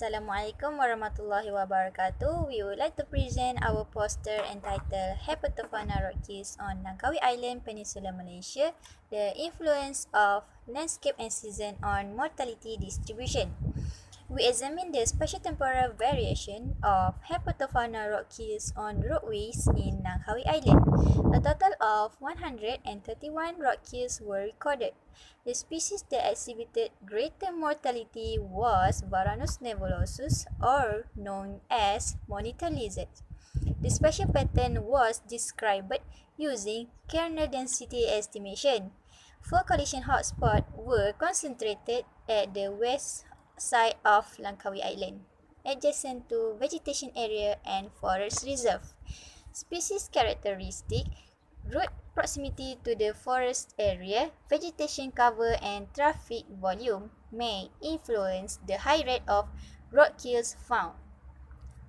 Assalamualaikum warahmatullahi wabarakatuh. We would like to present our poster entitled Herpetofauna Roadkills on Langkawi Island, Peninsular Malaysia, the influence of landscape and season on mortality distribution. We examine the spatiotemporal variation of Herpetofauna roadkills on roadways in Langkawi Island. A total of 131 roadkills were recorded. The species that exhibited greater mortality was Varanus nebulosus, or known as monitor lizard. The spatial pattern was described using kernel density estimation. Four collision hotspots were concentrated at the west side of Langkawi Island, adjacent to vegetation area and forest reserve. Species characteristic: road proximity to the forest area, vegetation cover and traffic volume may influence the high rate of roadkills found.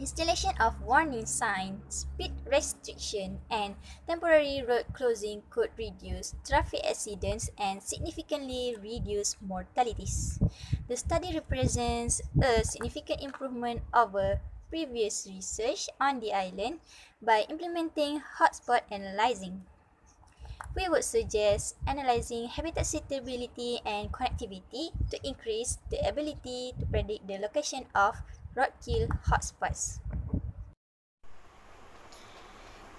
Installation of warning signs, speed restriction, and temporary road closing could reduce traffic accidents and significantly reduce mortalities. The study represents a significant improvement over previous research on the island by implementing hotspot analyzing. We would suggest analyzing habitat suitability and connectivity to increase the ability to predict the location of roadkill hotspots.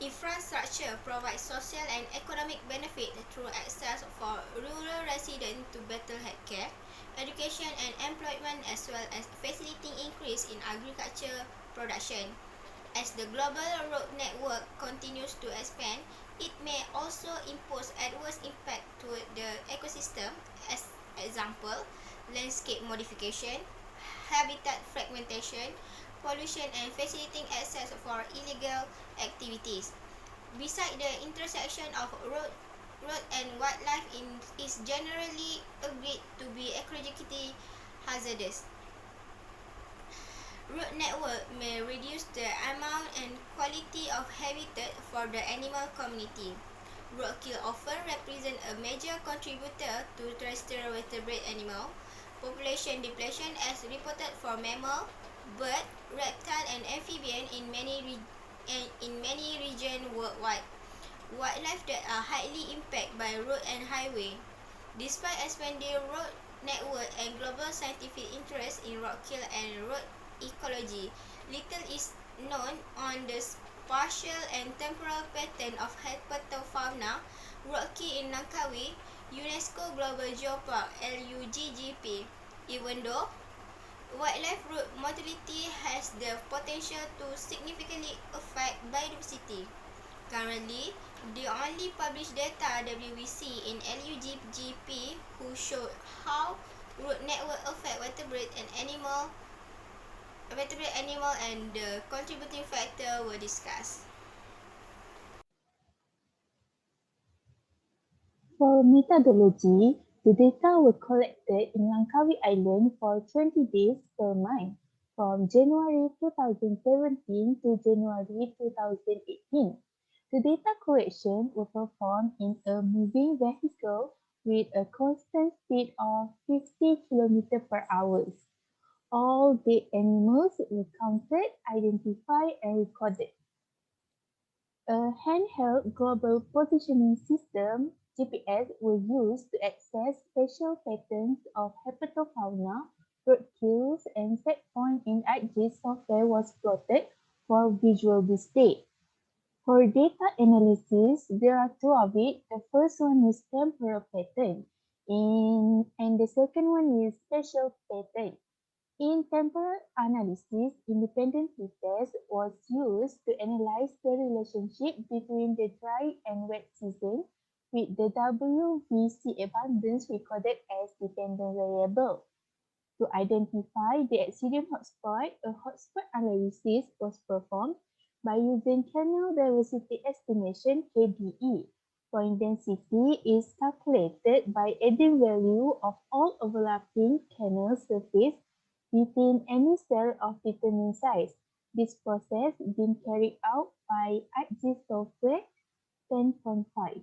Infrastructure provides social and economic benefit through access for rural residents to better healthcare, education and employment, as well as facilitating increase in agriculture production. As the global road network continues to expand, it may also impose adverse impact to the ecosystem, as example, landscape modification, habitat fragmentation, pollution and facilitating access for illegal activities. Besides, the intersection of road and wildlife is generally agreed to be ecologically hazardous. Road network may reduce the amount and quality of habitat for the animal community. Roadkill often represent a major contributor to terrestrial vertebrate animal population depletion as reported for mammal, bird, reptile and amphibian in many regions worldwide. Wildlife that are highly impacted by road and highway. Despite expanding road network and global scientific interest in roadkill and road ecology, little is known on the spatial and temporal pattern of herpetofauna roadkill in Langkawi, UNESCO Global Geopark (LUGGP). Even though wildlife road mortality has the potential to significantly affect biodiversity, currently, the only published data WBC in LUGGP who showed how road network affect vertebrate animal and the contributing factor were discussed. For methodology, the data were collected in Langkawi Island for 20 days per month from January 2017 to January 2018. The data collection was performed in a moving vehicle with a constant speed of 50 km per hour. All dead animals were counted, identified, and recorded. A handheld global positioning system (GPS) were used to access spatial patterns of herpetofauna, roadkills, and set point in ArcGIS software was plotted for visual display. For data analysis, there are two of it. The first one is temporal pattern, and the second one is spatial pattern. In temporal analysis, independent test was used to analyze the relationship between the dry and wet season with the WVC abundance recorded as dependent variable. To identify the accident hotspot, a hotspot analysis was performed by using kernel diversity estimation (KDE). Point density is calculated by adding value of all overlapping kernel surface within any cell of determined size. This process being carried out by ArcGIS software 10.5.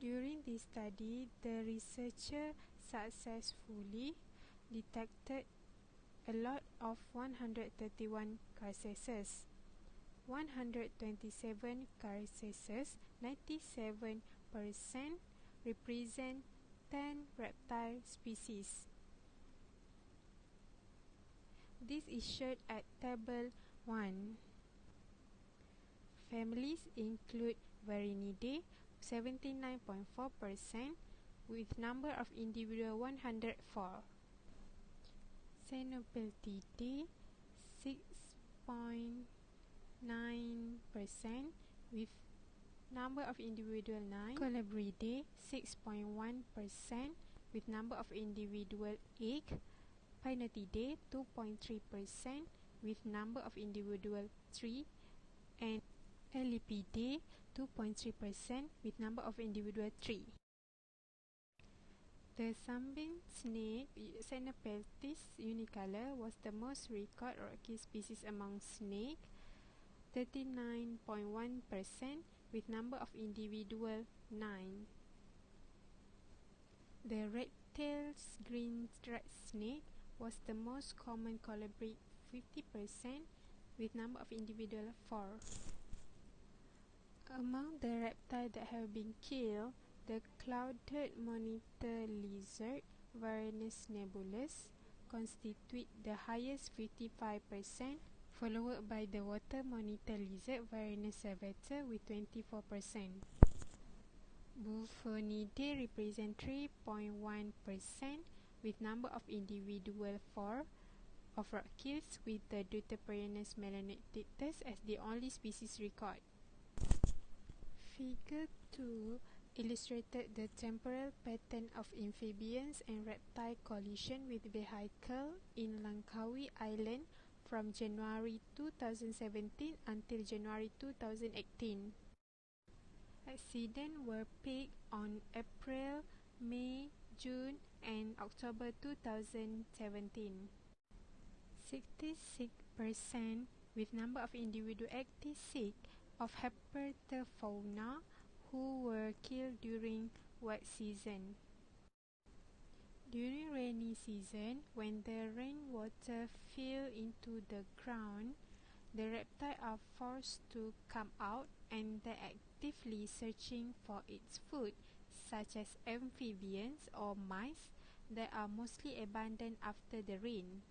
During this study, the researcher successfully detected a lot of 131 carcasses. 127 carcasses, 97%, represent 10 reptile species. This is shown at Table 1. Families include Varinidae, 79.4%, with number of individual 104. Xenopeltidae, 6.9%, with number of individual 9. Colubridae, 6.1%, with number of individual 8. Pinatidae, 2.3%, with number of individual 3. And Elapidae, 2.3%, with number of individual 3. The sunbeam snake, Xenopeltis unicolor, was the most recorded roadkill species among snake, 39.1%, with number of individual 9. The red-tailed green-striped snake was the most common colibrid, 50%, with number of individual 4. Among the reptiles that have been killed, the clouded monitor lizard, Varanus nebulus, constitute the highest, 55%, followed by the water monitor lizard, Varanus servator, with 24%. Buffonidae represent 3.1%, with number of individual 4 of roadkills, with the Deuteroperinus melanotictus as the only species record. Figure 2 illustrated the temporal pattern of amphibians and reptile collision with vehicle in Langkawi Island from January 2017 until January 2018. Accidents were peaked on April, May, June, and October 2017. 66% with number of individual 86 of Herpetofauna who were killed during wet season. During rainy season, when the rainwater fill into the ground, the reptiles are forced to come out and they're actively searching for its food, such as amphibians or mice that are mostly abundant after the rain.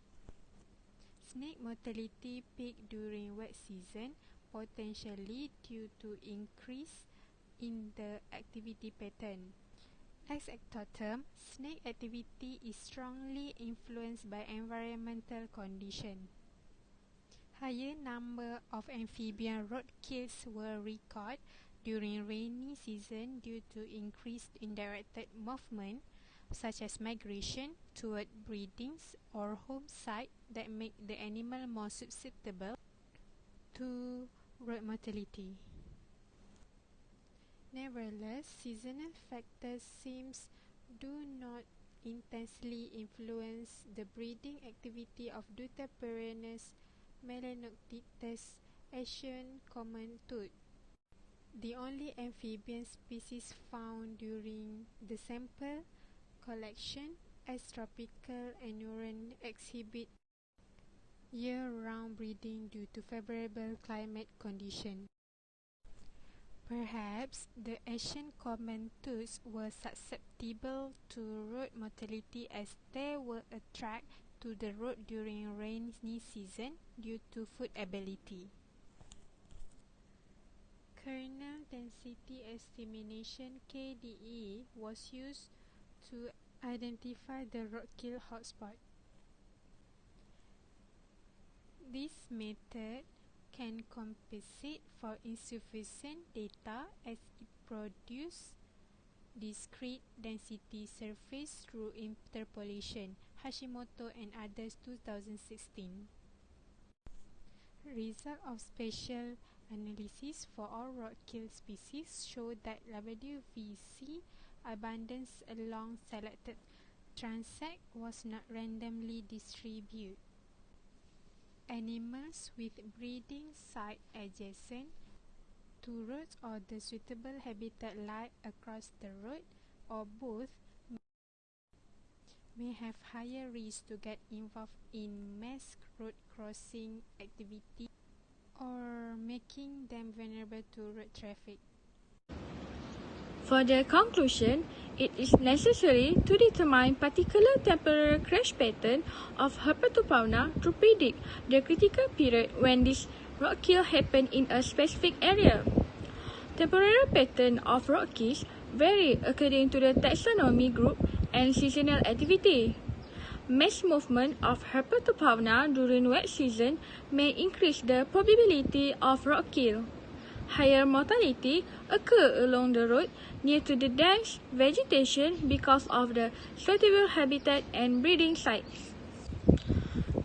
Snake mortality peaked during wet season, potentially due to increase in the activity pattern. Ex ectoterm, snake activity is strongly influenced by environmental conditions. Higher number of amphibian roadkills were recorded during rainy season due to increased undirected movement, such as migration toward breedings or home site that make the animal more susceptible to road mortality. Nevertheless, seasonal factors do not intensely influence the breeding activity of Deuteroperinus melanotictus Asian common tooth. The only amphibian species found during the sample collection, as tropical anuran, exhibit year-round breeding due to favorable climate conditions. Perhaps the Asian common tooths were susceptible to road mortality as they were attracted to the road during rainy season due to food ability. Kernel density estimation (KDE) was used to identify the roadkill hotspot. This method can compensate for insufficient data as it produces discrete density surface through interpolation. Hashimoto and others, 2016. Result of spatial analysis for all roadkill species show that WVC abundance along selected transect was not randomly distributed. Animals with breeding site adjacent two roads or the suitable habitat lie across the road, or both, may have higher risk to get involved in mass road crossing activity or making them vulnerable to road traffic. For the conclusion, it is necessary to determine particular temporal crash pattern of herpetofauna to predict the critical period when this roadkill happened in a specific area. Temporal pattern of roadkills vary according to the taxonomy group and seasonal activity. Mass movement of herpetofauna during wet season may increase the probability of roadkill. Higher mortality occur along the road near to the dense vegetation because of the suitable habitat and breeding sites.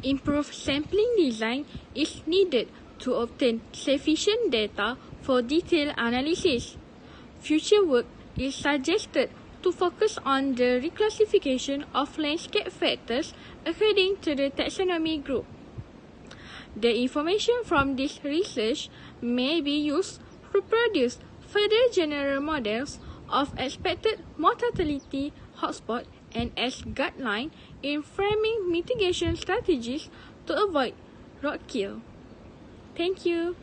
Improved sampling design is needed to obtain sufficient data for detailed analysis. Future work is suggested to focus on the reclassification of landscape factors according to the taxonomy group. The information from this research may be used to produce further general models of expected mortality hotspot and as guideline in framing mitigation strategies to avoid roadkill. Thank you.